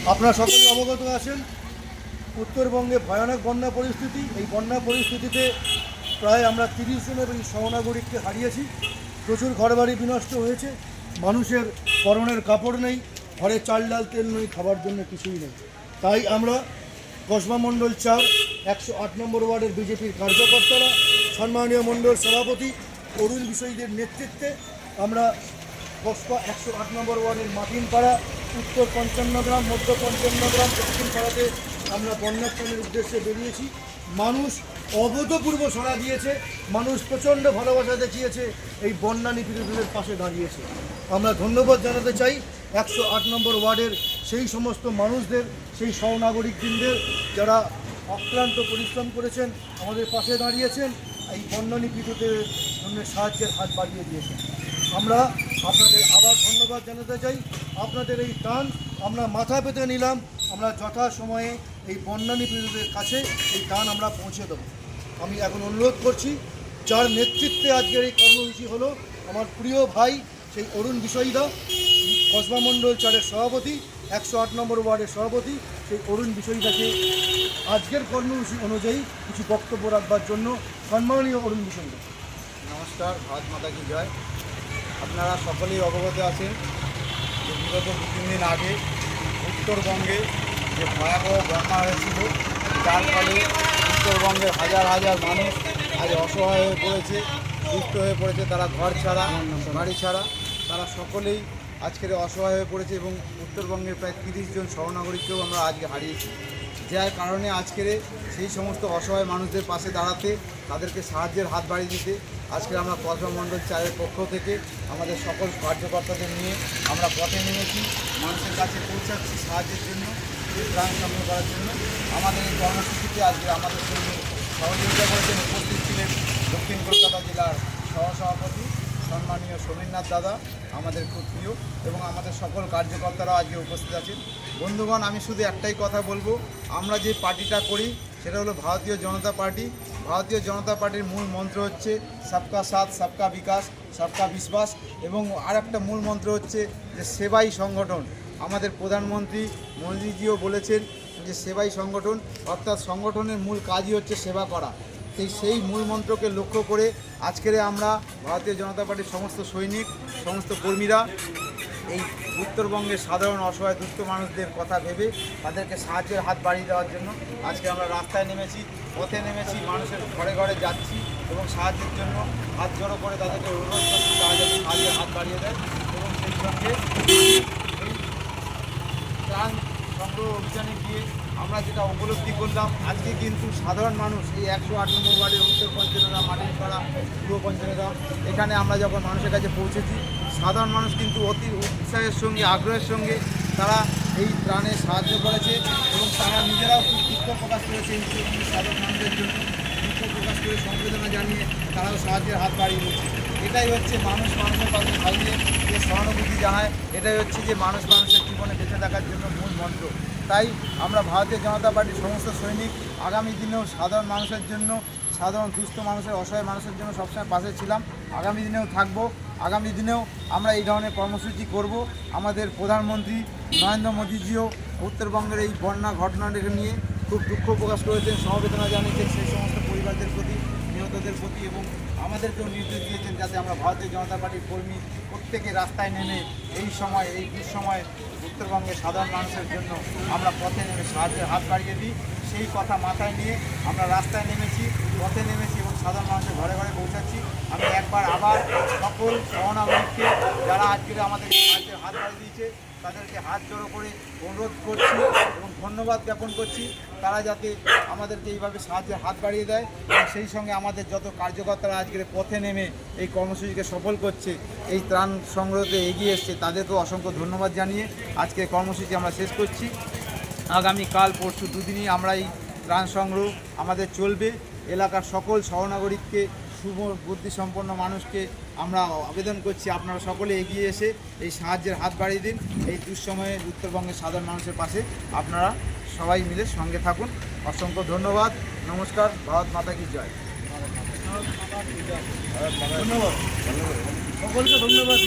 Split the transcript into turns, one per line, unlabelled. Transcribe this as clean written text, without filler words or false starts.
আপনারা সকলে অবগত আছেন উত্তরবঙ্গে ভয়ানক বন্যা পরিস্থিতি। এই বন্যা পরিস্থিতিতে প্রায় আমরা 30 জনের এই সহনাগরিককে হারিয়েছি। প্রচুর ঘরবাড়ি বিনষ্ট হয়েছে, মানুষের পরনের কাপড় নেই, ঘরে চাল ডাল তেল নেই, খাবার জন্য কিছুই নেই। তাই আমরা কসবা মণ্ডল 4 108 নম্বর ওয়ার্ডের বিজেপির কার্যকর্তারা সম্মানীয় মণ্ডল সভাপতি অরুণ বিষয়ীদের নেতৃত্বে আমরা কসবা 108 নম্বর ওয়ার্ডের মাটিনপাড়া, উত্তর 55 গ্রাম, মধ্য 55 গ্রাম, দক্ষিণ পাড়াতে আমরা বন্যাত্রাণের উদ্দেশ্যে বেরিয়েছি। মানুষ অভূতপূর্ব সাড়া দিয়েছে, মানুষ প্রচণ্ড ভালোবাসা দেখিয়েছে, এই বন্যা নিপীড়িতদের পাশে দাঁড়িয়েছে। আমরা ধন্যবাদ জানাতে চাই 108 নম্বর ওয়ার্ডের সেই সমস্ত মানুষদের, সেই সহনাগরিকবৃন্দের যারা অক্লান্ত পরিশ্রম করেছেন, আমাদের পাশে দাঁড়িয়েছেন, এই বন্যা নিপীড়িতদের জন্য সাহায্যের হাত বাড়িয়ে দিয়েছেন। আমরা আপনাদের আবার ধন্যবাদ জানাতে চাই। আপনাদের এই টান আমরা মাথা পেতে নিলাম। আমরা যথাসময়ে এই বন্যা নিপীড়িতদের কাছে এই টান আমরা পৌঁছে দেব। আমি এখন অনুরোধ করছি, যার নেতৃত্বে আজকের এই কর্মসূচি হলো আমার প্রিয় ভাই সেই অরুণ বিষয়ীদা, কসবা মণ্ডল 4-এর সভাপতি, 108 নম্বর ওয়ার্ডের সভাপতি, সেই অরুণ বিষয়ীদাকে আজকের কর্মসূচি অনুযায়ী কিছু বক্তব্য রাখবার জন্য সম্মানীয় অরুণ বিষয়ীদা।
নমস্কার, ভারত মাতা কি জয়। আপনারা সকলেই অবগত আছেন যে বিগত 2-3 দিন আগে উত্তরবঙ্গে যে ভয়াবহ বন্যা হয়েছিল, যার ফলে উত্তরবঙ্গের হাজার হাজার মানুষ আজ অসহায় হয়ে পড়েছে, দুস্থ হয়ে পড়েছে। তারা ঘর ছাড়া, বাড়ি ছাড়া, তারা সকলেই আজকের অসহায় হয়ে পড়েছে এবং উত্তরবঙ্গের প্রায় 30 জন সহনাগরিককেও আমরা আজকে হারিয়েছি। যার কারণে আজকের সেই সমস্ত অসহায় মানুষদের পাশে দাঁড়াতে, তাদেরকে সাহায্যের হাত বাড়িয়ে দিতে আজকে আমরা কসবা মণ্ডল 4-এর পক্ষ থেকে আমাদের সকল কার্যকর্তাদের নিয়ে আমরা পথে নেমেছি, মানুষের কাছে পৌঁছাচ্ছি সাহায্যের জন্য, ত্রাণ সংগ্রহ করার জন্য। আমাদের এই কর্মসূচিতে আজকে আমাদের সঙ্গে সহযোগিতা করেছেন, উপস্থিত ছিলেন দক্ষিণ কলকাতা জেলার সহসভাপতি সম্মানীয় সমীরনাথ দাদা, আমাদের খুব প্রিয়, এবং আমাদের সকল কার্যকর্তারাও আজকে উপস্থিত আছেন। বন্ধুগণ, আমি শুধু একটাই কথা বলবো, আমরা যে পার্টিটা করি সেটা হলো ভারতীয় জনতা পার্টি। ভারতীয় জনতা পার্টির মূল মন্ত্র হচ্ছে সবকা সাথ, সবকা বিকাশ, সবকা বিশ্বাস, এবং আর একটা মূল মন্ত্র হচ্ছে যে সেবাই সংগঠন। আমাদের প্রধানমন্ত্রী মোদিজিও বলেছেন যে সেবাই সংগঠন, অর্থাৎ সংগঠনের মূল কাজই হচ্ছে সেবা করা। সেই মূল মন্ত্রকে লক্ষ্য করে আজকের আমরা ভারতীয় জনতা পার্টির সমস্ত সৈনিক, সমস্ত কর্মীরা এই উত্তরবঙ্গের সাধারণ অসহায় দুস্থ মানুষদের কথা ভেবে তাদেরকে সাহায্যের হাত বাড়িয়ে দেওয়ার জন্য আজকে আমরা রাস্তায় নেমেছি, পথে নেমেছি, মানুষের ঘরে ঘরে যাচ্ছি এবং সাহায্যের জন্য হাত জড়ো করে তাদেরকে অনুরোধ করছি তারা যাতে সাহায্যের হাত বাড়িয়ে দেয়। এবং সেই সঙ্গে এই ত্রাণ সংগ্রহ অভিযানে গিয়ে আমরা যেটা উপলব্ধি করলাম, আজকে কিন্তু সাধারণ মানুষ এই 108 নম্বর ওয়ার্ডের উত্তর পঞ্চনগ্রাম, মাটিনপাড়া, পূর্ব পঞ্চনগ্রাম, এখানে আমরা যখন মানুষের কাছে পৌঁছেছি, সাধারণ মানুষ কিন্তু অতি উৎসাহের সঙ্গে, আগ্রহের সঙ্গে তারা এই ত্রাণে সাহায্য করেছে এবং তারা নিজেরাও খুব দুঃখ প্রকাশ করেছে এই সাধারণ মানুষদের জন্য। দুঃখ প্রকাশ করে সমবেদনা জানিয়ে তারাও সাহায্যের হাত বাড়িয়ে দিয়েছে। এটাই হচ্ছে মানুষ মানুষের পাশে দাঁড়িয়ে যে সহানুভূতি জানায়, এটাই হচ্ছে যে মানুষ মানুষের জীবনে বেঁচে থাকার জন্য মূল মন্ত্র। তাই আমরা ভারতীয় জনতা পার্টির সমস্ত সৈনিক আগামী দিনেও সাধারণ মানুষের জন্য, সাধারণ দুস্থ মানুষের, অসহায় মানুষের জন্য সবসময় পাশে ছিলাম, আগামী দিনেও থাকবো। আগামী দিনেও আমরা এই ধরনের কর্মসূচি করব। আমাদের প্রধানমন্ত্রী নরেন্দ্র মোদীজিও উত্তরবঙ্গের এই বন্যা ঘটনাটাকে নিয়ে খুব দুঃখ প্রকাশ করেছেন, সমবেদনা জানিয়েছেন সেই সমস্ত পরিবারদের প্রতি, নিহতদের প্রতি, এবং আমাদেরকেও নির্দেশ দিয়েছেন যাতে আমরা ভারতীয় জনতা পার্টির কর্মী প্রত্যেকে রাস্তায় নেমে এই সময়, এই দুঃসময় উত্তরবঙ্গের সাধারণ মানুষের জন্য আমরা পথে নেমে সাহায্যের হাত বাড়িয়ে দিই। সেই কথা মাথায় নিয়ে আমরা রাস্তায় নেমেছি, পথে নেমেছি এবং সাধারণ মানুষের ঘরে ঘরে পৌঁছাচ্ছি। আমি একবার আবার সকল সহনাগরিককে যারা আজকে আমাদের সাহায্যের হাত বাড়িয়ে দিয়েছে তাদেরকে হাত জড়ো করে অনুরোধ করছি এবং ধন্যবাদ জ্ঞাপন করছি, তারা যাতে আমাদেরকে এইভাবে সাহায্যের হাত বাড়িয়ে দেয়। এবং সেই সঙ্গে আমাদের যত কার্যকর্তারা আজকের পথে নেমে এই কর্মসূচিকে সফল করছে, এই ত্রাণ সংগ্রহতে এগিয়ে এসছে, তাদেরকেও অসংখ্য ধন্যবাদ জানিয়ে আজকে কর্মসূচি আমরা শেষ করছি। আগামী কাল পরশু দুদিনই আমরা এই ত্রাণ সংগ্রহ আমাদের চলবে। এলাকার সকল সহনাগরিককে, শুভ বুদ্ধিসম্পন্ন মানুষকে আমরা আবেদন করছি, আপনারা সকলে এগিয়ে এসে এই সাহায্যের হাত বাড়িয়ে দিন। এই দুঃসময়ে উত্তরবঙ্গের সাধারণ মানুষের পাশে আপনারা সবাই মিলে সঙ্গে থাকুন। অসংখ্য ধন্যবাদ। নমস্কার। ভারত মাতা কি জয়।
ধন্যবাদ সকলকে, ধন্যবাদ।